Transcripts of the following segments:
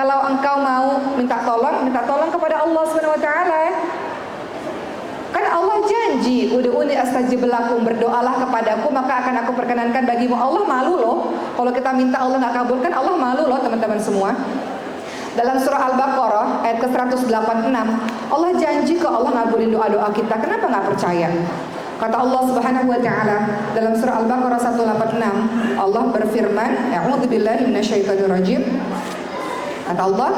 Kalau engkau mau minta tolong kepada Allah Subhanahu wa taala. Kan Allah janji, ud'uni astajib lakum, berdoalah kepadaku maka akan aku perkenankan bagimu. Allah malu loh kalau kita minta Allah nggak kabulkan. Allah malu loh teman-teman semua. Dalam surah Al-Baqarah ayat ke-186, Allah janji kok Allah ngabulin doa-doa kita. Kenapa nggak percaya? Kata Allah Subhanahu wa taala dalam surah Al-Baqarah 186, Allah berfirman, a'udzubillahi minasyaitonirrajim. Kata Allah,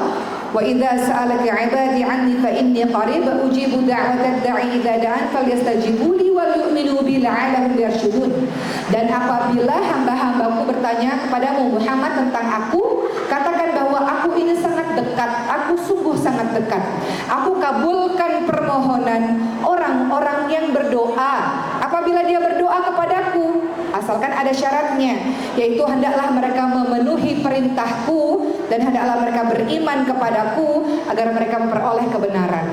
wa idza sa'alaka 'ibadi 'anni fa inni qarib ujibu da'watad da'i idza da'an falyastajibu li wal yu'minu bi la'allahum yarshudun. Dan apabila hamba-hambaku bertanya kepadamu Muhammad tentang aku, katakan bahwa aku ini sangat dekat, aku sungguh sangat dekat. Aku kabulkan permohonan orang-orang yang berdoa apabila dia berdoa kepadaku, asalkan ada syaratnya, yaitu hendaklah mereka memenuhi perintahku dan hendaklah mereka beriman kepadaku agar mereka memperoleh kebenaran.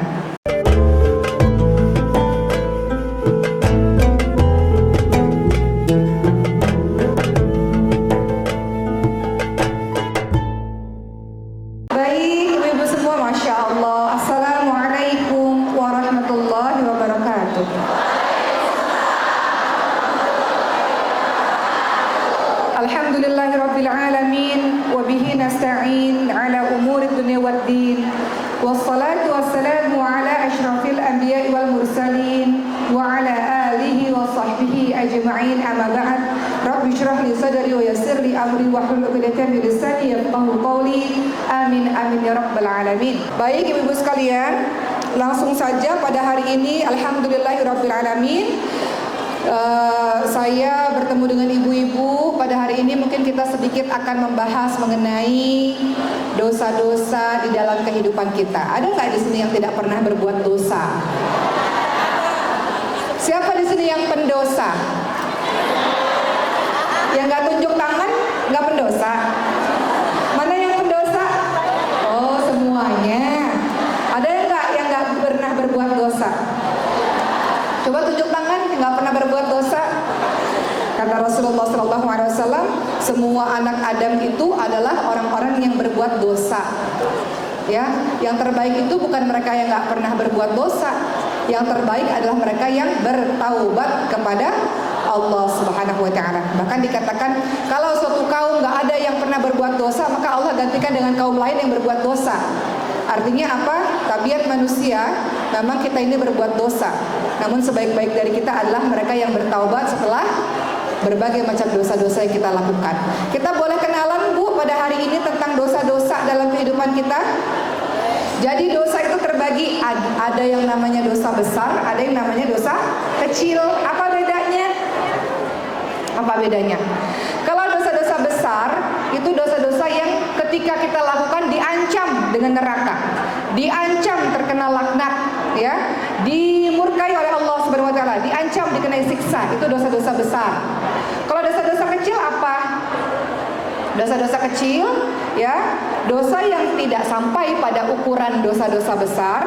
Baik, ibu-ibu semua, Masya Allah. Assalamualaikum warahmatullahi wabarakatuh. Alhamdulillahirabbil alamin wa bihi nasta'in ala umuri dunya waddin. Wassalatu wassalamu ala asyrafil anbiya'i wal mursalin wa ala alihi wa sahbihi ajma'in. Amma ba'd. Rabbi shrah li sadri wa yassir li amri wa hlul 'uqdatam min lisani yafqahu qawli. Amin amin ya rabbal alamin. Baik ibu-ibu sekalian, langsung saja pada hari ini alhamdulillahirabbil alamin. Saya bertemu dengan ibu-ibu pada hari ini. Mungkin kita sedikit akan membahas mengenai dosa-dosa di dalam kehidupan kita. Ada nggak di sini yang tidak pernah berbuat dosa? Siapa di sini yang pendosa? Yang nggak tunjuk tangan nggak pendosa? Mana yang pendosa? Oh, semuanya. Ada yang nggak pernah berbuat dosa? Coba tunjuk tangan, nggak pernah berbuat dosa. Kata Rasulullah SAW, semua anak Adam itu adalah orang-orang yang berbuat dosa. Ya, yang terbaik itu bukan mereka yang nggak pernah berbuat dosa. Yang terbaik adalah mereka yang bertaubat kepada Allah Subhanahu Wa Taala. Bahkan dikatakan kalau suatu kaum nggak ada yang pernah berbuat dosa, maka Allah gantikan dengan kaum lain yang berbuat dosa. Artinya apa? Tabiat manusia, memang kita ini berbuat dosa. Namun sebaik-baik dari kita adalah mereka yang bertaubat setelah berbagai macam dosa-dosa yang kita lakukan. Kita boleh kenalan Bu pada hari ini tentang dosa-dosa dalam kehidupan kita. Jadi dosa itu terbagi, ada yang namanya dosa besar, ada yang namanya dosa kecil. Apa bedanya? Apa bedanya? Kalau dosa-dosa besar itu dosa-dosa yang ketika kita lakukan diancam dengan neraka, diancam terkena laknat, ya, dimurkai oleh Allah Subhanahu wa taala, diancam dikenai siksa. Itu dosa-dosa besar. Kalau dosa-dosa kecil apa? Dosa-dosa kecil, ya, dosa yang tidak sampai pada ukuran dosa-dosa besar,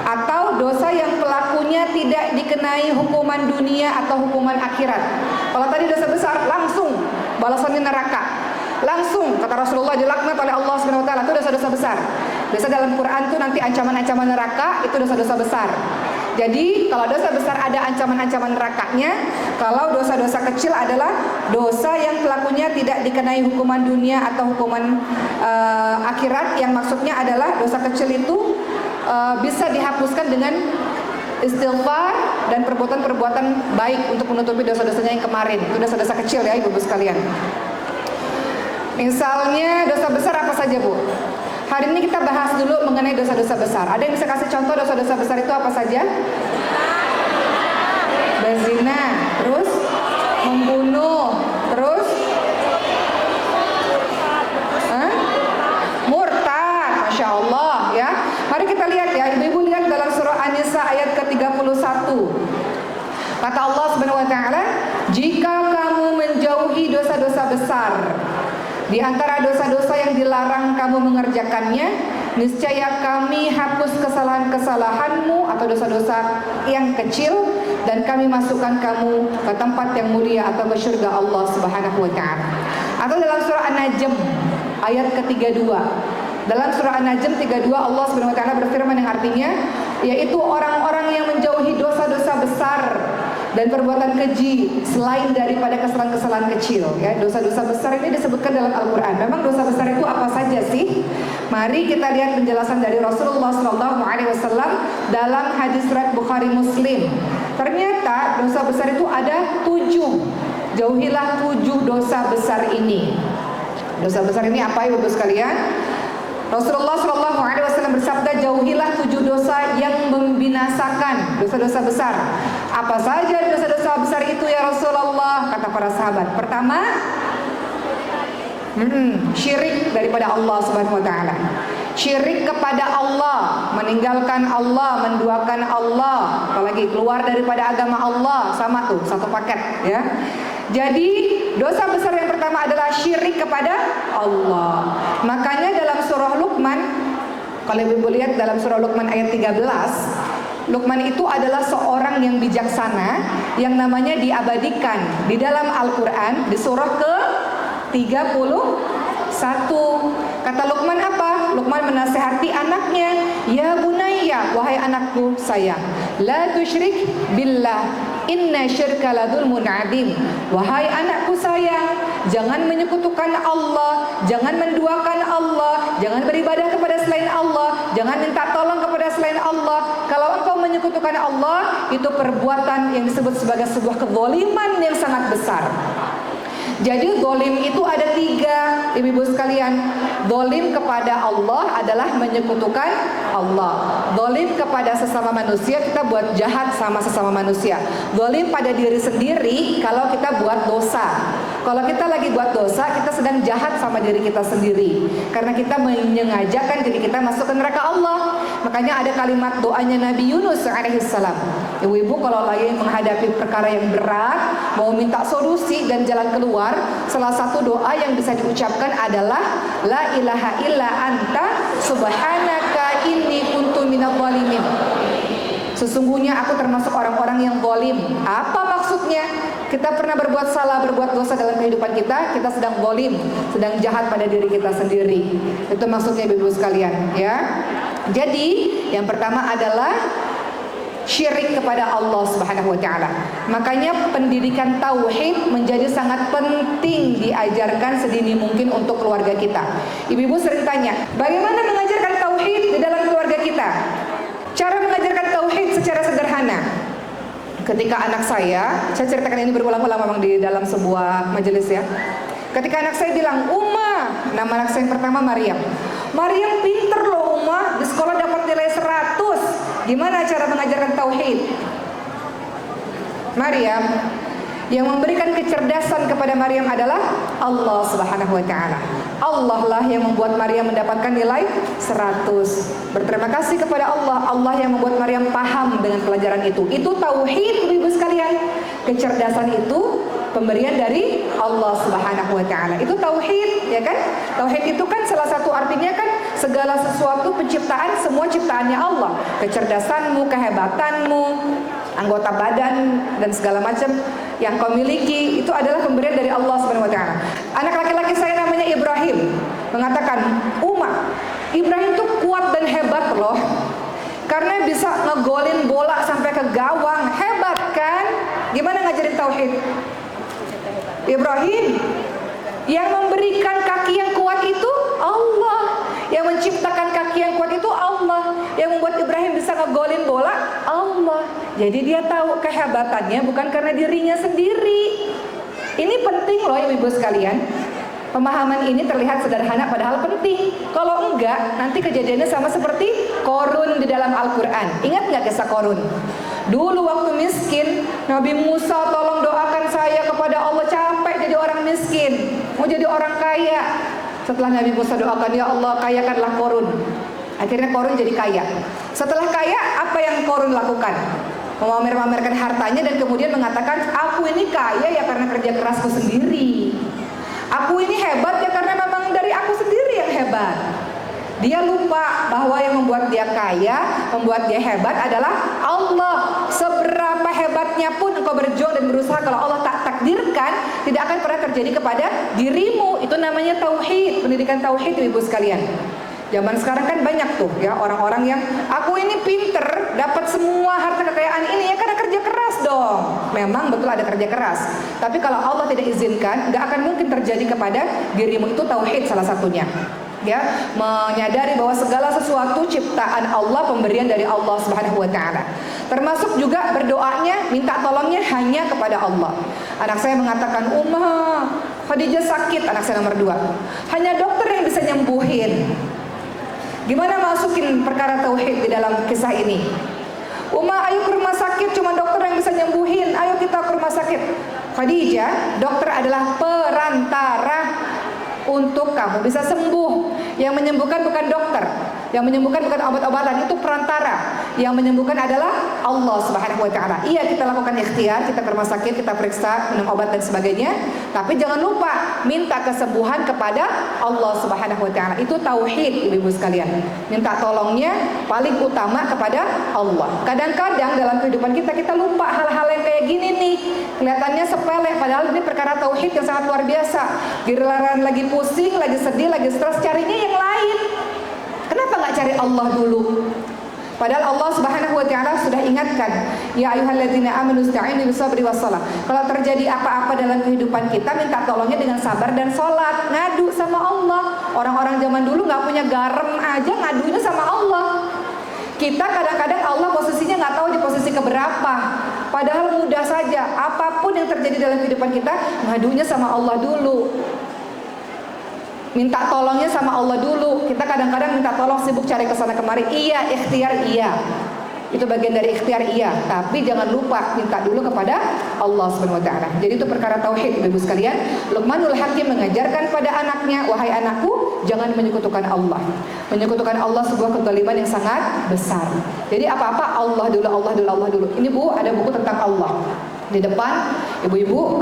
atau dosa yang pelakunya tidak dikenai hukuman dunia atau hukuman akhirat. Kalau tadi dosa besar langsung balasannya neraka, langsung kata Rasulullah dilaknat oleh Allah Subhanahu wa taala, itu dosa-dosa besar. Biasa dalam Quran tuh nanti ancaman-ancaman neraka, itu dosa-dosa besar. Jadi kalau dosa besar ada ancaman-ancaman nerakanya. Kalau dosa-dosa kecil adalah dosa yang pelakunya tidak dikenai hukuman dunia atau hukuman akhirat. Yang maksudnya adalah dosa kecil itu bisa dihapuskan dengan istighfar dan perbuatan-perbuatan baik untuk menutupi dosa-dosanya yang kemarin. Itu dosa-dosa kecil ya ibu-ibu sekalian. Misalnya dosa besar apa saja Bu? Hari ini kita bahas dulu mengenai dosa-dosa besar. Ada yang bisa kasih contoh dosa-dosa besar itu apa saja? Berzina, terus membunuh, terus murtad, Masya Allah ya. Mari kita lihat ya, ibu-ibu lihat dalam surah An-Nisa ayat ke-31. Kata Allah Subhanahu wa taala, jika kamu menjauhi dosa-dosa besar, di antara dosa-dosa yang dilarang kamu mengerjakannya, niscaya kami hapus kesalahan-kesalahanmu atau dosa-dosa yang kecil, dan kami masukkan kamu ke tempat yang mulia atau ke surga Allah Subhanahu wa taala. Atau dalam surah An-Najm ayat ke-32. Dalam surah An-Najm 32 Allah Subhanahu wa taala berfirman yang artinya yaitu orang-orang yang menjauhi dosa-dosa besar dan perbuatan keji selain daripada kesalahan-kesalahan kecil, ya. Dosa-dosa besar ini disebutkan dalam Al-Qur'an. Memang dosa besar itu apa saja sih? Mari kita lihat penjelasan dari Rasulullah SAW dalam hadis riwayat Bukhari Muslim. Ternyata dosa besar itu ada 7. Jauhilah 7 dosa besar ini. Dosa besar ini apa ya Bapak sekalian? Rasulullah SAW bersabda, jauhilah 7 dosa yang membinasakan, dosa-dosa besar. Apa saja dosa-dosa besar itu ya Rasulullah? Kata para sahabat. Pertama, syirik daripada Allah Subhanahu wa taala. Syirik kepada Allah, meninggalkan Allah, menduakan Allah, apalagi keluar daripada agama Allah, sama tuh, satu paket, ya. Jadi dosa besar yang pertama adalah syirik kepada Allah. Makanya dalam surah Luqman, kalau ibu lihat dalam surah Luqman ayat 13, Luqman itu adalah seorang yang bijaksana yang namanya diabadikan di dalam Al-Quran di surah ke-31. Kata Luqman apa? Luqman menasihati anaknya, ya bunayya, wahai anakku sayang, la tusyrik billah, inna syirka ladzulmun adzim. Wahai anakku sayang, jangan menyekutukan Allah, jangan menduakan Allah, jangan beribadah kepada selain Allah, jangan minta tolong kepada selain Allah. Kalau engkau menyekutukan Allah, itu perbuatan yang disebut sebagai sebuah kezaliman yang sangat besar. Jadi zalim itu ada 3, ibu-ibu sekalian. Zalim kepada Allah adalah menyekutukan Allah. Zalim kepada sesama manusia, kita buat jahat sama sesama manusia. Zalim pada diri sendiri kalau kita buat dosa. Kalau kita lagi buat dosa, kita sedang jahat sama diri kita sendiri. Karena kita menyengajakan diri kita masuk ke neraka Allah. Makanya ada kalimat doanya Nabi Yunus alaihissalam. Ibu-ibu kalau lagi menghadapi perkara yang berat, mau minta solusi dan jalan keluar, salah satu doa yang bisa diucapkan adalah la ilaha illa anta subhanaka inni kuntu minadh dhalimin. Sesungguhnya aku termasuk orang-orang yang zalim. Apa maksudnya? Kita pernah berbuat salah, berbuat dosa dalam kehidupan kita, kita sedang zalim, sedang jahat pada diri kita sendiri. Itu maksudnya ibu-ibu sekalian, ya. Jadi, yang pertama adalah syirik kepada Allah Subhanahu wa taala. Makanya pendidikan tauhid menjadi sangat penting diajarkan sedini mungkin untuk keluarga kita. Ibu-ibu sering tanya, bagaimana mengajarkan tauhid di dalam keluarga kita? Cara mengajarkan tauhid secara sederhana. Ketika anak saya ceritakan ini berulang-ulang memang di dalam sebuah majelis, ya. Ketika anak saya bilang, "Uma," nama anak saya yang pertama Maryam. "Maryam pinter loh Uma, di sekolah dapat nilai 100. Gimana cara mengajarkan tauhid?" Maryam, yang memberikan kecerdasan kepada Maryam adalah Allah Subhanahu wa taala. Allah lah yang membuat Maryam mendapatkan nilai 100. Berterima kasih kepada Allah, Allah yang membuat Maryam paham dengan pelajaran itu. Itu tauhid, ibu sekalian. Kecerdasan itu pemberian dari Allah Subhanahu wa taala. Itu tauhid, ya kan? Tauhid itu kan salah satu artinya kan segala sesuatu penciptaan, semua ciptaannya Allah. Kecerdasanmu, kehebatanmu, anggota badan dan segala macam yang kau miliki itu adalah pemberian dari Allah Subhanahu wa taala. Anak laki-laki saya namanya Ibrahim mengatakan, "Uma, Ibrahim tuh kuat dan hebat loh. Karena bisa ngegolin bola sampai ke gawang. Hebat kan?" Gimana ngajarin tauhid? Ibrahim, yang memberikan kaki yang kuat itu Allah. Yang menciptakan kaki yang kuat itu Allah. Yang membuat Ibrahim bisa ngegolin bola Allah. Jadi dia tahu kehebatannya bukan karena dirinya sendiri. Ini penting loh ibu-ibu sekalian. Pemahaman ini terlihat sederhana padahal penting. Kalau enggak, nanti kejadiannya sama seperti Korun di dalam Al-Quran. Ingat nggak kisah Korun? Dulu waktu miskin, Nabi Musa, tolong doakan saya kepada Allah, capek jadi orang miskin, mau jadi orang kaya. Setelah Nabi Musa doakan, ya Allah kayakanlah Korun. Akhirnya Korun jadi kaya. Setelah kaya, apa yang Korun lakukan? Memamer-mamerkan hartanya dan kemudian mengatakan, aku ini kaya ya karena kerja kerasku sendiri. Aku ini hebat ya karena memang dari aku sendiri yang hebat. Dia lupa bahwa yang membuat dia kaya, membuat dia hebat adalah Allah. Seberapa hebatnya pun engkau berjuang dan berusaha, kalau Allah tak takdirkan, tidak akan pernah terjadi kepada dirimu. Itu namanya tauhid, pendidikan tauhid ibu sekalian. Zaman sekarang kan banyak tuh ya orang-orang yang aku ini pinter, dapat semua harta kekayaan ini ya karena kerja keras dong. Memang betul ada kerja keras. Tapi kalau Allah tidak izinkan, nggak akan mungkin terjadi kepada dirimu. Itu tauhid salah satunya. Ya, menyadari bahwa segala sesuatu ciptaan Allah, pemberian dari Allah Subhanahu wa taala. Termasuk juga berdoanya, minta tolongnya hanya kepada Allah. Anak saya mengatakan, "Umma, Khadijah sakit," anak saya nomor 2. Hanya dokter yang bisa nyembuhin. Gimana masukin perkara tauhid di dalam kisah ini? Umma, ayo ke rumah sakit, cuma dokter yang bisa nyembuhin. Ayo kita ke rumah sakit. Khadijah, dokter adalah perantara untuk kamu bisa sembuh. Yang menyembuhkan bukan dokter, yang menyembuhkan bukan obat-obatan, itu perantara. Yang menyembuhkan adalah Allah Subhanahu wa taala. Iya, kita lakukan ikhtiar, kita ke rumah sakit, kita periksa, minum obat dan sebagainya, tapi jangan lupa minta kesembuhan kepada Allah Subhanahu wa taala. Itu tauhid, Ibu-ibu sekalian. Minta tolongnya paling utama kepada Allah. Kadang-kadang dalam kehidupan kita lupa hal-hal yang kayak gini nih. Kelihatannya sepele, padahal ini perkara tauhid yang sangat luar biasa. Giliran lagi pusing, lagi sedih, lagi stres, carinya yang lain. Kenapa nggak cari Allah dulu? Padahal Allah Subhanahu wa taala sudah ingatkan, ya ayyuhalladzina amanu ista'inu bisabri wassalah. Kalau terjadi apa-apa dalam kehidupan kita, minta tolongnya dengan sabar dan sholat, ngadu sama Allah. Orang-orang zaman dulu nggak punya garam aja, ngadunya sama Allah. Kita kadang-kadang Allah posisinya nggak tahu di posisi keberapa. Padahal mudah saja, apapun yang terjadi dalam kehidupan kita, ngadunya sama Allah dulu. Minta tolongnya sama Allah dulu. Kita kadang-kadang minta tolong, sibuk cari kesana kemari. Iya, ikhtiar iya. Itu bagian dari ikhtiar iya. Tapi jangan lupa minta dulu kepada Allah Subhanahu wa taala. Jadi itu perkara tauhid, Ibu sekalian. Luqmanul Hakim mengajarkan pada anaknya, wahai anakku, jangan menyekutukan Allah. Menyekutukan Allah sebuah kezaliman yang sangat besar. Jadi apa-apa Allah dulu, Allah dulu, Allah dulu. Ini Bu, ada buku tentang Allah. Di depan, ibu-ibu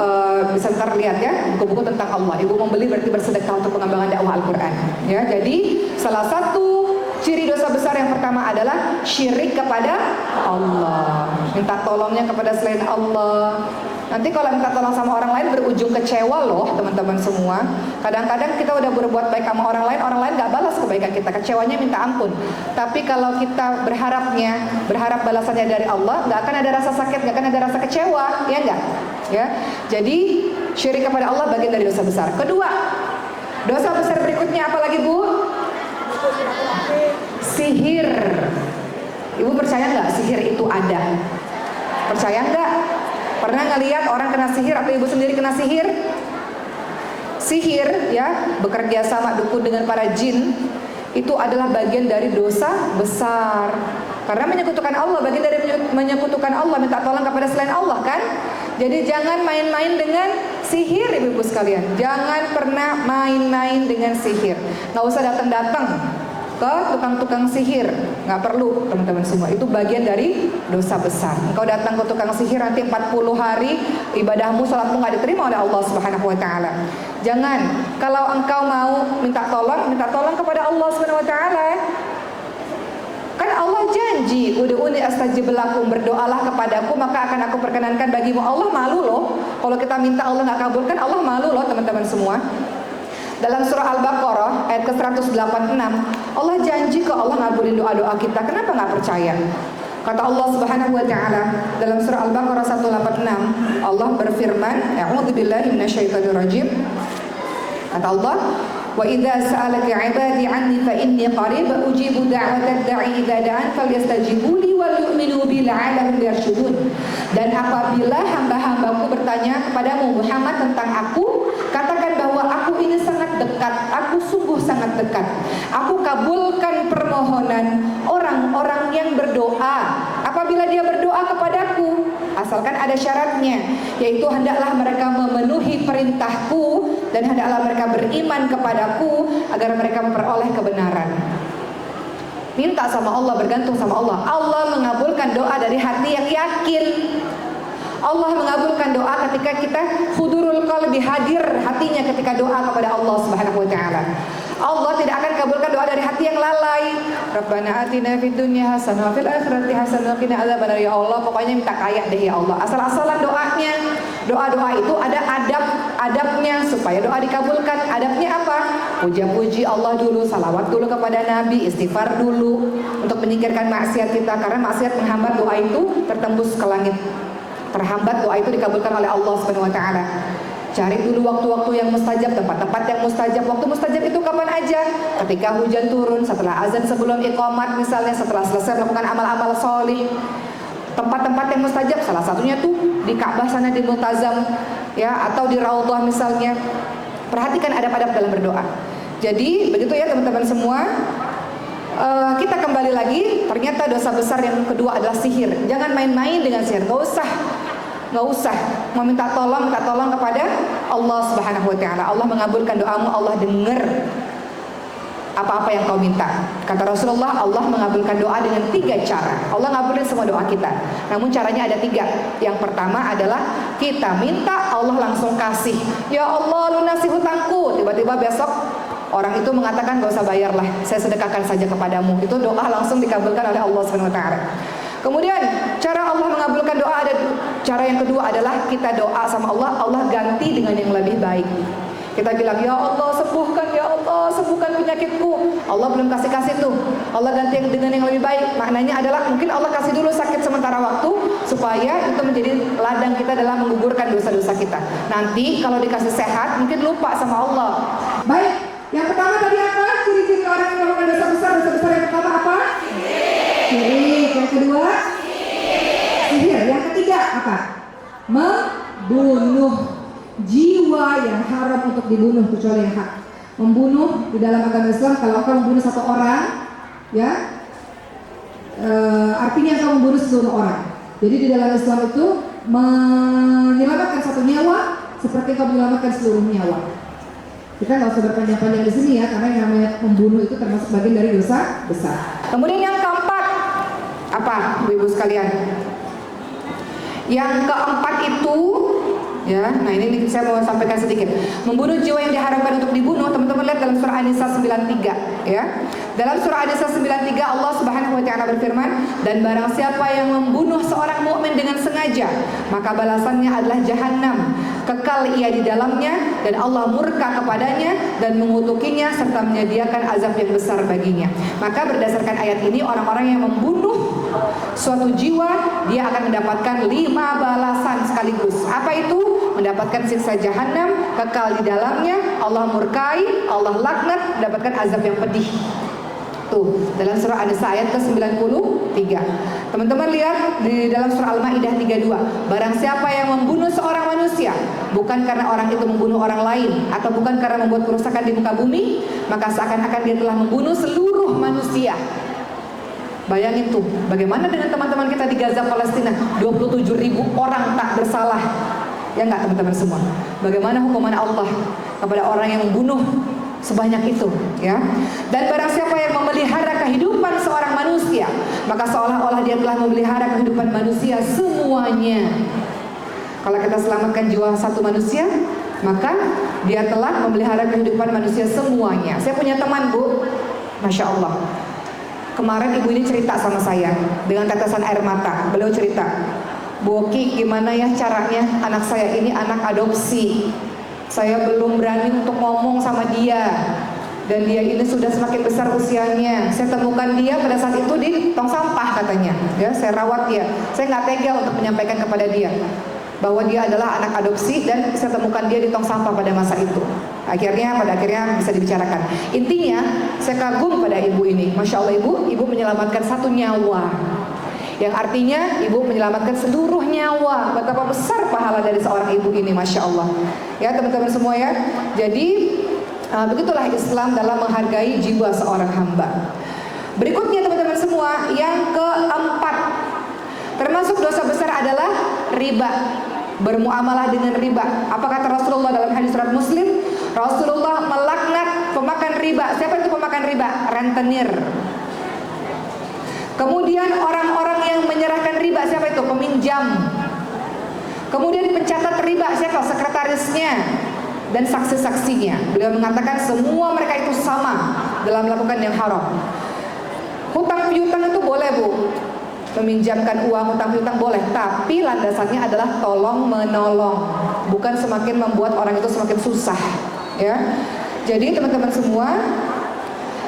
bisa ntar lihat ya, buku-buku tentang Allah. Ibu membeli berarti bersedekah untuk pengembangan dakwah Al-Quran. Ya, jadi salah satu ciri dosa besar yang pertama adalah syirik kepada Allah. Minta tolongnya kepada selain Allah. Nanti kalau minta tolong sama orang lain berujung kecewa loh teman-teman semua. Kadang-kadang kita udah berbuat baik sama orang lain gak balas kebaikan kita, kecewanya minta ampun. Tapi kalau kita berharap balasannya dari Allah, gak akan ada rasa sakit, gak akan ada rasa kecewa, ya enggak? Ya. Jadi syirik kepada Allah bagian dari dosa besar. Kedua, dosa besar berikutnya apa lagi Bu? Sihir. Ibu percaya nggak sihir itu ada? Percaya nggak? Pernah ngelihat orang kena sihir atau ibu sendiri kena sihir? Sihir ya, bekerja sama dukun dengan para jin, itu adalah bagian dari dosa besar. Karena menyekutukan Allah, bagian dari menyekutukan Allah, minta tolong kepada selain Allah kan? Jadi jangan main-main dengan sihir, ibu-ibu sekalian. Jangan pernah main-main dengan sihir. Nggak usah datang-datang ke tukang-tukang sihir, nggak perlu teman-teman semua. Itu bagian dari dosa besar. Engkau datang ke tukang sihir, nanti 40 hari ibadahmu, salatmu nggak diterima oleh Allah Subhanahu wa taala. Jangan. Kalau engkau mau minta tolong kepada Allah Subhanahu wa taala. Kan Allah janji, ud'uni astajib lakum, berdoalah kepadaku maka akan aku perkenankan bagimu. Allah malu loh kalau kita minta Allah nggak kabulkan. Allah malu loh teman-teman semua. Dalam surah Al-Baqarah ayat ke-186, Allah janji ke Allah ngabulin doa-doa kita. Kenapa nggak percaya? Kata Allah Subhanahu wa taala dalam surah Al-Baqarah 186, Allah berfirman, a'udzubillahi minasyaitonirrajim. Kata Allah, wa idza sa'alaka 'ibadi 'anni fa inni qarib ujibu da'watad da'i idza da'an falyastajibu li wal yu'minu bi la'allahum yarshudun. Dan apabila hamba-hambaku bertanya kepadamu Muhammad tentang aku, katakan bahwa aku ini sangat dekat, aku sungguh sangat dekat. Aku kabulkan permohonan orang-orang yang berdoa apabila dia berdoa kepadaku, asalkan ada syaratnya, yaitu hendaklah mereka memenuhi perintahku dan hendaklah mereka beriman kepadaku agar mereka memperoleh kebenaran. Minta sama Allah, bergantung sama Allah. Allah mengabulkan doa dari hati yang yakin. Allah mengabulkan doa ketika kita hudurul qalbi, hadir hatinya ketika doa kepada Allah Subhanahu wa taala. Allah tidak akan kabulkan doa dari hati yang lalai. Rabbana atina fid dunya hasanah wa fil akhirati hasanah wa qina adzabannar. Ya Allah, pokoknya minta kaya deh ya Allah. Asal-asalan doanya. Doa-doa itu ada adabnya supaya doa dikabulkan. Adabnya apa? Puja-puji Allah dulu, salawat dulu kepada Nabi, istighfar dulu untuk menyingkirkan maksiat kita, karena maksiat menghambat doa itu tertembus ke langit. Terhambat doa itu dikabulkan oleh Allah Subhanahu wa taala. Cari dulu waktu-waktu yang mustajab, tempat-tempat yang mustajab. Waktu mustajab itu kapan aja? Ketika hujan turun, setelah azan, sebelum iqamat misalnya, setelah selesai melakukan amal-amal sholih. Tempat-tempat yang mustajab salah satunya tuh di Ka'bah sana, di Multazam ya, atau di Raudhah misalnya. Perhatikan adab-adab dalam berdoa. Jadi begitu ya teman-teman semua. Kita kembali lagi, ternyata dosa besar yang kedua adalah sihir. Jangan main-main dengan sihir, nggak usah mau minta tolong kepada Allah Subhanahu wa taala. Allah mengabulkan doamu, Allah dengar apa-apa yang kau minta. Kata Rasulullah, Allah mengabulkan doa dengan 3 cara. Allah ngabulin semua doa kita, namun caranya ada 3. Yang pertama adalah kita minta, Allah langsung kasih. Ya Allah, lunasi hutangku. Tiba-tiba besok orang itu mengatakan, gak usah bayar lah, saya sedekahkan saja kepadamu. Itu doa langsung dikabulkan oleh Allah Subhanahu wa taala. Kemudian cara Allah mengabulkan doa ada cara yang kedua adalah kita doa sama Allah, Allah ganti dengan yang lebih baik. Kita bilang, ya Allah sembuhkan penyakitku. Allah belum kasih tuh, Allah ganti dengan yang lebih baik. Maknanya adalah mungkin Allah kasih dulu sakit sementara waktu, supaya itu menjadi ladang kita dalam menggugurkan dosa-dosa kita. Nanti kalau dikasih sehat, mungkin lupa sama Allah. Baik, yang pertama tadi apa? Ciri-ciri orang yang melakukan dosa besar yang pertama apa? Syirik. Yang kedua sihir. Yang ketiga apa? Membunuh. Jiwa yang haram untuk dibunuh kecuali yang hak. Membunuh di dalam agama Islam, kalau kau membunuh satu orang, ya, artinya kau membunuh seluruh orang. Jadi di dalam Islam itu menyelamatkan satu nyawa seperti kau menyelamatkan seluruh nyawa. Kita nggak usah berpanjang-panjang di sini ya, karena yang namanya membunuh itu termasuk bagian dari dosa besar. Kemudian yang keempat apa, ibu sekalian? Yang keempat itu ya, nah ini saya mau sampaikan sedikit. Membunuh jiwa yang diharamkan untuk dibunuh. Teman-teman lihat dalam surah An-Nisa 93 ya. Dalam surah An-Nisa 93 Allah Subhanahu wa taala berfirman, dan barang siapa yang membunuh seorang mukmin dengan sengaja, maka balasannya adalah jahanam, kekal ia di dalamnya, dan Allah murka kepadanya dan mengutukinya serta menyediakan azab yang besar baginya. Maka berdasarkan ayat ini, orang-orang yang membunuh suatu jiwa, dia akan mendapatkan 5 balasan sekaligus. Apa itu? Mendapatkan siksa jahanam, kekal di dalamnya, Allah murkai, Allah laknat, mendapatkan azab yang pedih. Tuh, dalam surah An-Nisa ayat ke-93. Teman-teman lihat di dalam surah Al-Maidah 32. Barang siapa yang membunuh seorang manusia, bukan karena orang itu membunuh orang lain, atau bukan karena membuat kerusakan di muka bumi, maka seakan-akan dia telah membunuh seluruh manusia. Bayangin tuh, bagaimana dengan teman-teman kita di Gaza, Palestina, 27.000 orang tak bersalah. Ya enggak teman-teman semua? Bagaimana hukuman Allah kepada orang yang membunuh sebanyak itu, ya? Dan barang siapa yang memelihara kehidupan seorang manusia, maka seolah-olah dia telah memelihara kehidupan manusia semuanya. Kalau kita selamatkan jiwa satu manusia, maka dia telah memelihara kehidupan manusia semuanya. Saya punya teman, Bu, Masya Allah. Kemarin ibu ini cerita sama saya dengan tetesan air mata. Beliau cerita, Bu Oki, gimana ya caranya anak saya ini anak adopsi. Saya belum berani untuk ngomong sama dia, dan dia ini sudah semakin besar usianya. Saya temukan dia pada saat itu di tong sampah katanya. Ya, saya rawat dia. Saya nggak tega untuk menyampaikan kepada dia bahwa dia adalah anak adopsi, dan saya temukan dia di tong sampah pada masa itu. Pada akhirnya bisa dibicarakan. Intinya saya kagum pada ibu ini. Masya Allah, ibu menyelamatkan satu nyawa, yang artinya ibu menyelamatkan seluruh nyawa. Betapa besar pahala dari seorang ibu ini, Masya Allah. Ya teman-teman semua ya. Jadi begitulah Islam dalam menghargai jiwa seorang hamba. Berikutnya teman-teman semua, yang keempat, termasuk dosa besar adalah riba. Bermuamalah dengan riba. Apa kata Rasulullah dalam hadis surat Muslim? Rasulullah melaknat pemakan riba. Siapa itu pemakan riba? Rentenir. Kemudian orang-orang yang menyerahkan riba, siapa itu? Peminjam. Kemudian pencatat riba, siapa? Sekretarisnya dan saksi-saksinya. Beliau mengatakan semua mereka itu sama dalam melakukan yang haram. Hutang piutang itu boleh, Bu. meminjamkan uang, hutang piutang boleh, tapi landasannya adalah tolong menolong, bukan semakin membuat orang itu semakin susah, ya. Jadi teman-teman semua,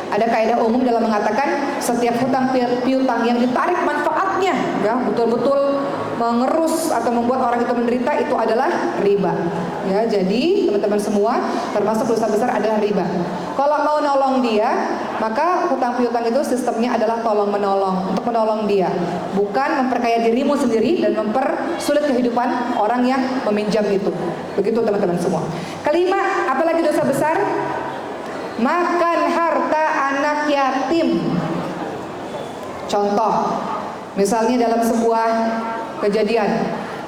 ada kaidah umum dalam mengatakan setiap hutang piutang yang ditarik manfaatnya, ya, betul-betul mengerus atau membuat orang itu menderita, itu adalah riba. Ya, jadi teman-teman semua, termasuk dosa besar adalah riba. Kalau mau nolong dia, maka hutang piutang itu sistemnya adalah tolong menolong, untuk menolong dia, bukan memperkaya dirimu sendiri dan mempersulit kehidupan orang yang meminjam itu. Begitu teman-teman semua. Kelima, apalagi dosa besar? Makan harta anak yatim. Contoh, misalnya dalam sebuah kejadian,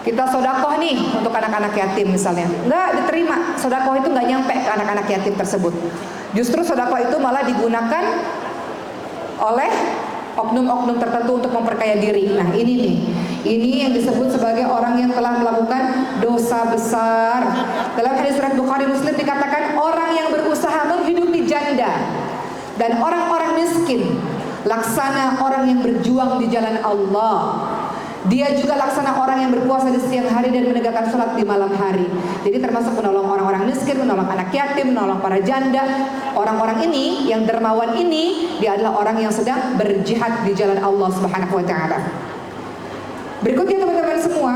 kita sodakoh nih untuk anak-anak yatim misalnya, nggak diterima, sodakoh itu nggak nyampe ke anak-anak yatim tersebut. Justru sodakoh itu malah digunakan oleh oknum-oknum tertentu untuk memperkaya diri. Nah ini nih, ini yang disebut sebagai orang yang telah melakukan dosa besar. Dalam hadis riwayat Bukhari Muslim dikatakan, orang yang berusaha menghidupi janda dan orang-orang miskin laksana orang yang berjuang di jalan Allah. Dia juga laksana orang yang berpuasa di siang hari dan menegakkan sholat di malam hari. Jadi termasuk menolong orang-orang miskin, menolong anak yatim, menolong para janda. Orang-orang ini, yang dermawan ini, dia adalah orang yang sedang berjihad di jalan Allah Subhanahu wa Ta'ala. Berikutnya teman-teman semua,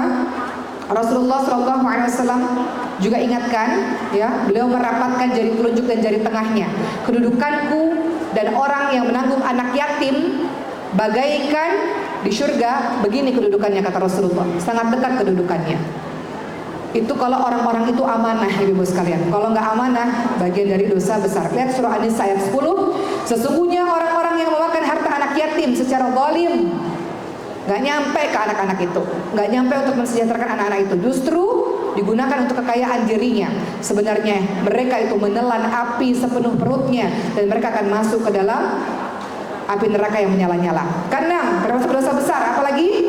Rasulullah SAW juga ingatkan, ya, beliau merapatkan jari telunjuk dan jari tengahnya. Kedudukanku dan orang yang menanggung anak yatim bagaikan di surga, begini kedudukannya kata Rasulullah, sangat dekat kedudukannya. Itu kalau orang-orang itu amanah, ibu sekalian. Kalau nggak amanah, bagian dari dosa besar. Lihat surah An-Nisa ayat 10. Sesungguhnya orang-orang yang memakan harta anak yatim secara zalim, nggak nyampe ke anak-anak itu, nggak nyampe untuk mensejahterakan anak-anak itu, justru digunakan untuk kekayaan dirinya. Sebenarnya mereka itu menelan api sepenuh perutnya, dan mereka akan masuk ke dalam api neraka yang menyala-nyala. Keenam, termasuk dosa besar, apalagi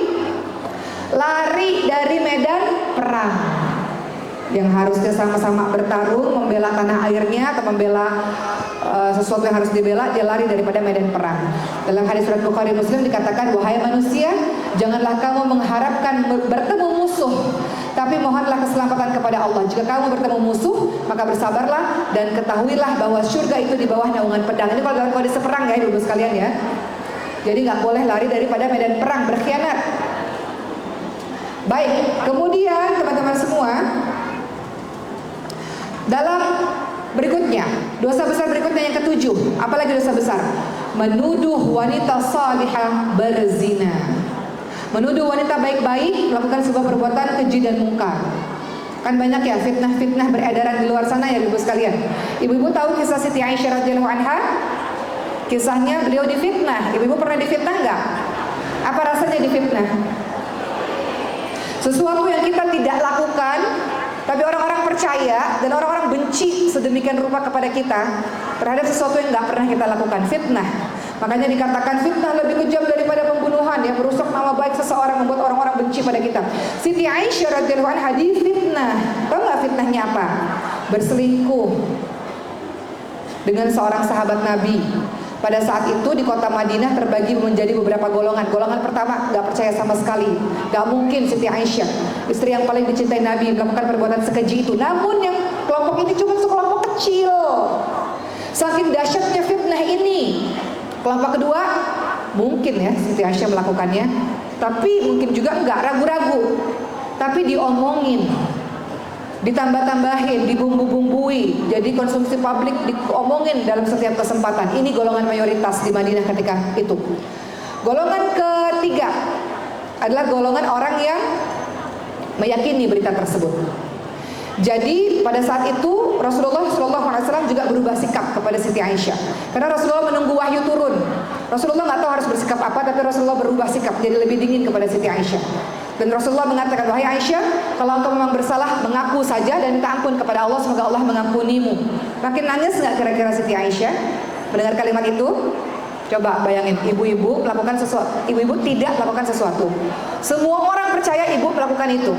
lari dari medan perang. Yang harusnya sama-sama bertarung, membela tanah airnya atau membela sesuatu yang harus dibela, dia lari daripada medan perang. Dalam hadis riwayat Bukhari Muslim dikatakan, wahai manusia, janganlah kamu mengharapkan bertemu musuh, tapi mohonlah keselamatan kepada Allah. Jika kamu bertemu musuh, maka bersabarlah dan ketahuilah bahwa surga itu di bawah naungan pedang. Ini kalau dalam kondisi perang ya ibu sekalian ya. Jadi nggak boleh lari daripada medan perang, berkhianat. Baik, kemudian teman-teman semua, dalam berikutnya, dosa besar berikutnya yang ketujuh, apalagi dosa besar? Menuduh wanita salihah berzina. Menuduh wanita baik-baik melakukan sebuah perbuatan keji dan mungkar. Kan banyak ya fitnah-fitnah beredaran di luar sana ya ibu sekalian. Ibu-ibu tahu kisah Siti Aisyah radhiyallahu anha? Kisahnya beliau difitnah. Ibu-ibu pernah difitnah nggak? Apa rasanya difitnah? Sesuatu yang kita tidak lakukan, tapi orang-orang percaya dan orang-orang benci sedemikian rupa kepada kita terhadap sesuatu yang nggak pernah kita lakukan. Fitnah. Makanya dikatakan fitnah lebih kejam daripada pembunuhan, yang merusak nama baik seseorang, membuat orang-orang benci pada kita. Siti Aisyah radhiyallahu anha difitnah. Tahu nggak fitnahnya apa? Berselingkuh dengan seorang sahabat Nabi. Pada saat itu di kota Madinah terbagi menjadi beberapa golongan. Golongan pertama nggak percaya sama sekali, nggak mungkin Siti Aisyah, istri yang paling dicintai Nabi, melakukan perbuatan sekeji itu. Namun yang kelompok ini cuma sekelompok kecil. Saking dahsyatnya fitnah ini. Kelompok kedua mungkin ya Siti Aisyah melakukannya, tapi mungkin juga enggak, ragu-ragu. Tapi diomongin, ditambah-tambahin, dibumbu-bumbui, jadi konsumsi publik diomongin dalam setiap kesempatan. Ini golongan mayoritas di Madinah ketika itu. Golongan ketiga adalah golongan orang yang meyakini berita tersebut. Jadi pada saat itu Rasulullah SAW juga berubah sikap kepada Siti Aisyah, karena Rasulullah menunggu wahyu turun. Rasulullah nggak tahu harus bersikap apa, tapi Rasulullah berubah sikap jadi lebih dingin kepada Siti Aisyah. Dan Rasulullah mengatakan, wahai Aisyah, kalau engkau memang bersalah, mengaku saja dan minta ampun kepada Allah, semoga Allah mengampunimu. Makin nangis nggak kira-kira Siti Aisyah mendengar kalimat itu? Coba bayangin, ibu-ibu melakukan sesuatu, ibu-ibu tidak melakukan sesuatu. Semua orang percaya ibu melakukan itu.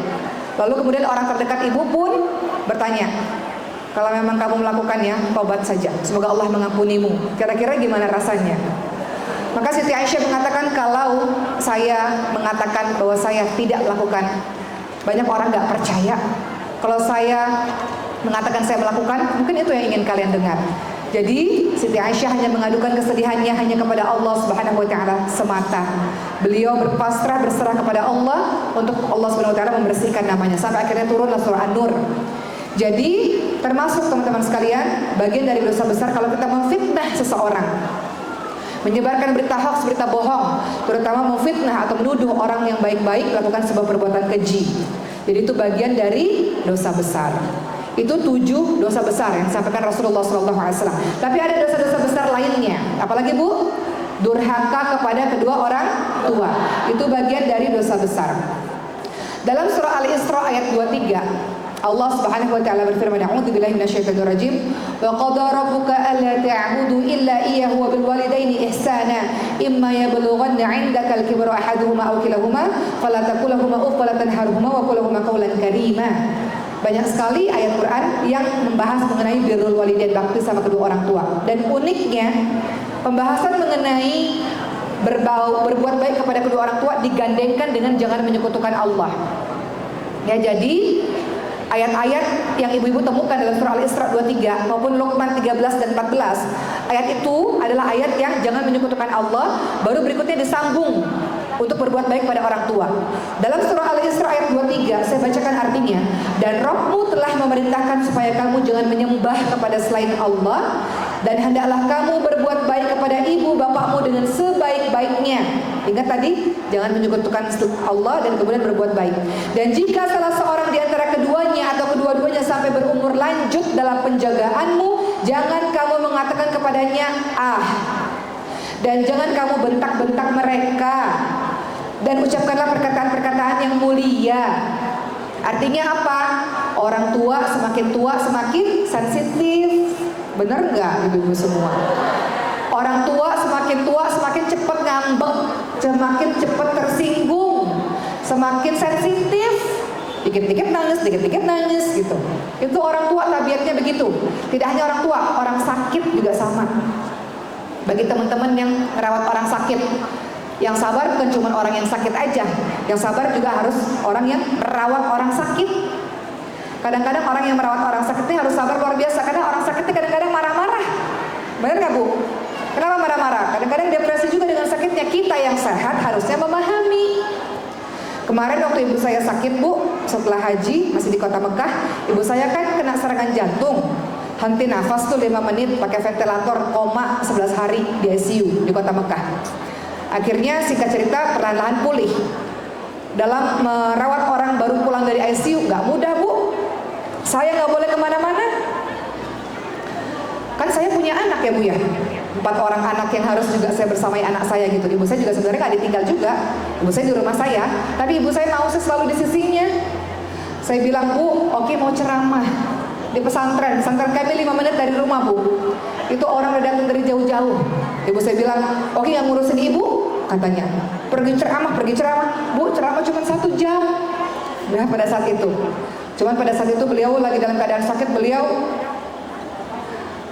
Lalu kemudian orang terdekat ibu pun bertanya, kalau memang kamu melakukannya, tobat saja, semoga Allah mengampunimu. Kira-kira gimana rasanya? Maka Siti Aisyah mengatakan, kalau saya mengatakan bahwa saya tidak melakukan, banyak orang gak percaya. Kalau saya mengatakan saya melakukan, mungkin itu yang ingin kalian dengar. Jadi Siti Aisyah hanya mengadukan kesedihannya hanya kepada Allah Subhanahu wa taala semata. Beliau berpasrah berserah kepada Allah untuk Allah Subhanahu wa taala membersihkan namanya, sampai akhirnya turunlah surah An-Nur. Jadi termasuk teman-teman sekalian, bagian dari dosa besar kalau kita memfitnah seseorang, menyebarkan berita hoax, berita bohong, terutama memfitnah atau menuduh orang yang baik-baik melakukan sebuah perbuatan keji. Jadi itu bagian dari dosa besar. Itu 7 dosa besar yang disampaikan Rasulullah SAW. Tapi ada dosa-dosa besar lainnya. Apalagi Bu? Durhaka kepada kedua orang tua. Itu bagian dari dosa besar. Dalam surah Al-Isra ayat 23, Allah Subhanahu wa taala berfirman, "A'udzubillahi minasyaitonir rajim. Wa qada rabbuka alla ta'budu illa iyyahu wa bil walidaini ihsana. Imma yablughanna 'indaka al-kibra ahaduhuma aw kilahuma fala taqul lahumu uff wa la tanharhuma wa qul lahumu qawlan karima." Banyak sekali ayat Quran yang membahas mengenai birrul walidain, bakti sama kedua orang tua. Dan uniknya, pembahasan mengenai berbuat baik kepada kedua orang tua digandengkan dengan jangan menyekutukan Allah. Ya, jadi ayat-ayat yang ibu-ibu temukan dalam surah Al-Isra 23 maupun Luqman 13 dan 14, ayat itu adalah ayat yang jangan menyekutukan Allah, baru berikutnya disambung untuk berbuat baik pada orang tua. Dalam surah Al-Isra ayat 23, saya bacakan artinya. Dan Rabbmu telah memerintahkan supaya kamu jangan menyembah kepada selain Allah, dan hendaklah kamu berbuat baik kepada ibu bapakmu dengan sebaik-baiknya. Ingat tadi, jangan menyekutukan Allah dan kemudian berbuat baik. Dan jika salah seorang di antara keduanya atau kedua-duanya sampai berumur lanjut dalam penjagaanmu, jangan kamu mengatakan kepadanya ah, dan jangan kamu bentak-bentak mereka, dan ucapkanlah perkataan-perkataan yang mulia. Artinya apa? Orang tua semakin sensitif. Bener nggak ibu-ibu semua? Orang tua semakin cepat ngambek, semakin cepat tersinggung, semakin sensitif. Dikit-dikit nangis gitu. Itu orang tua tabiatnya begitu. Tidak hanya orang tua, orang sakit juga sama. Bagi teman-teman yang merawat orang sakit, yang sabar bukan cuma orang yang sakit aja, yang sabar juga harus orang yang merawat orang sakit. Kadang-kadang orang yang merawat orang sakit ini harus sabar luar biasa, karena orang sakit ini kadang-kadang marah-marah. Benar nggak Bu? Kenapa marah-marah? Kadang-kadang depresi juga dengan sakitnya. Kita yang sehat harusnya memahami. Kemarin waktu ibu saya sakit Bu, setelah haji masih di kota Mekah, ibu saya kan kena serangan jantung. Henti nafas tuh 5 menit, pakai ventilator, koma 11 hari di ICU di kota Mekah. Akhirnya singkat cerita perlahan-lahan pulih. Dalam merawat orang baru pulang dari ICU nggak mudah Bu. Saya nggak boleh kemana-mana. Kan saya punya anak ya Bu ya, 4 orang anak yang harus juga saya bersamai anak saya gitu. Ibu saya juga sebenarnya nggak ditinggal juga. Ibu saya di rumah saya, tapi ibu saya mau saya selalu di sisinya. Saya bilang, Bu, oke mau ceramah di pesantren kami 5 menit dari rumah Bu. Itu orang udah datang dari jauh-jauh. Ibu saya bilang, oke nggak ngurusin ibu? Katanya, pergi ceramah. Bu, ceramah cuma 1 jam. Nah pada saat itu, cuman pada saat itu beliau lagi dalam keadaan sakit, beliau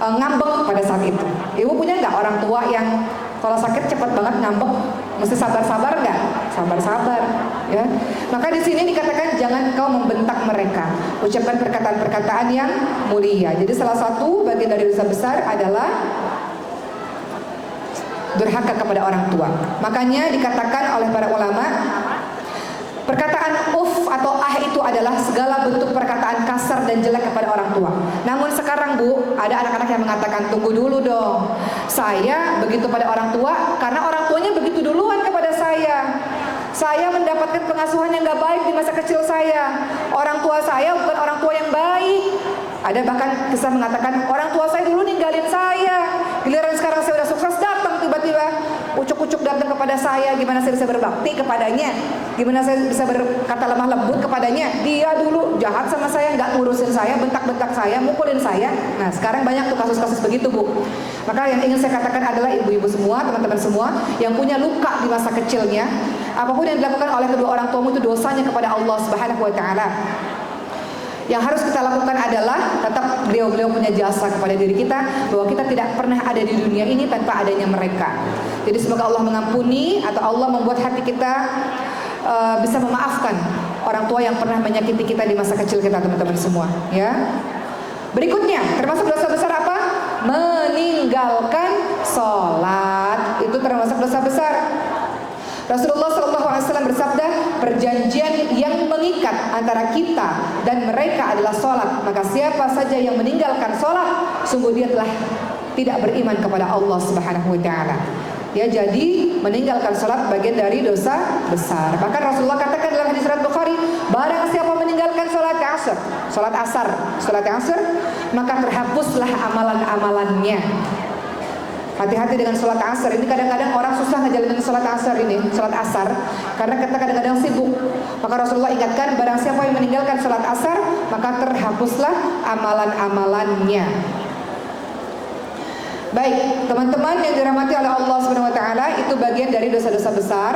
ngambek pada saat itu. Ibu punya nggak orang tua yang kalau sakit cepat banget ngambek? Mesti sabar-sabar nggak? Sabar-sabar, ya. Maka di sini dikatakan jangan kau membentak mereka, ucapkan perkataan-perkataan yang mulia. Jadi salah satu bagian dari dosa besar adalah durhaka kepada orang tua. Makanya dikatakan oleh para ulama, perkataan uff atau ah itu adalah segala bentuk perkataan kasar dan jelek kepada orang tua. Namun sekarang Bu, ada anak-anak yang mengatakan, tunggu dulu dong, saya begitu pada orang tua karena orang tuanya begitu duluan kepada saya. Saya mendapatkan pengasuhan yang gak baik di masa kecil saya. Orang tua saya bukan orang tua yang baik. Ada bahkan kisah mengatakan, orang tua saya dulu ninggalin saya, giliran sekarang saya udah sukses datang tiba-tiba ucuk-ucuk datang kepada saya. Gimana saya bisa berbakti kepadanya? Gimana saya bisa berkata lemah lembut kepadanya? Dia dulu jahat sama saya, nggak ngurusin saya, bentak-bentak saya, mukulin saya. Nah sekarang banyak tuh kasus-kasus begitu Bu. Maka yang ingin saya katakan adalah ibu-ibu semua, teman-teman semua yang punya luka di masa kecilnya, apapun yang dilakukan oleh kedua orang tuamu itu dosanya kepada Allah Subhanahu wa taala. Yang harus kita lakukan adalah tetap beliau punya jasa kepada diri kita, bahwa kita tidak pernah ada di dunia ini tanpa adanya mereka. Jadi semoga Allah mengampuni atau Allah membuat hati kita bisa memaafkan orang tua yang pernah menyakiti kita di masa kecil kita, teman-teman semua, ya. Berikutnya, termasuk dosa besar apa? Meninggalkan sholat. Itu termasuk dosa besar. Rasulullah SAW bersabda, perjanjian yang mengikat antara kita dan mereka adalah sholat. Maka siapa saja yang meninggalkan sholat, sungguh dia telah tidak beriman kepada Allah Subhanahu Wa Taala. Ya, jadi meninggalkan sholat bagian dari dosa besar. Bahkan Rasulullah katakan dalam hadis riwayat Bukhari, barang siapa meninggalkan sholat asar, maka terhapuslah amalan-amalannya. Hati-hati dengan sholat asar. Ini kadang-kadang orang susah ngejalanin sholat asar karena kita kadang-kadang sibuk. Maka Rasulullah ingatkan, barang siapa yang meninggalkan sholat asar, maka terhapuslah amalan-amalannya. Baik, teman-teman yang dirahmati oleh Allah Subhanahu Wa Taala, itu bagian dari dosa-dosa besar.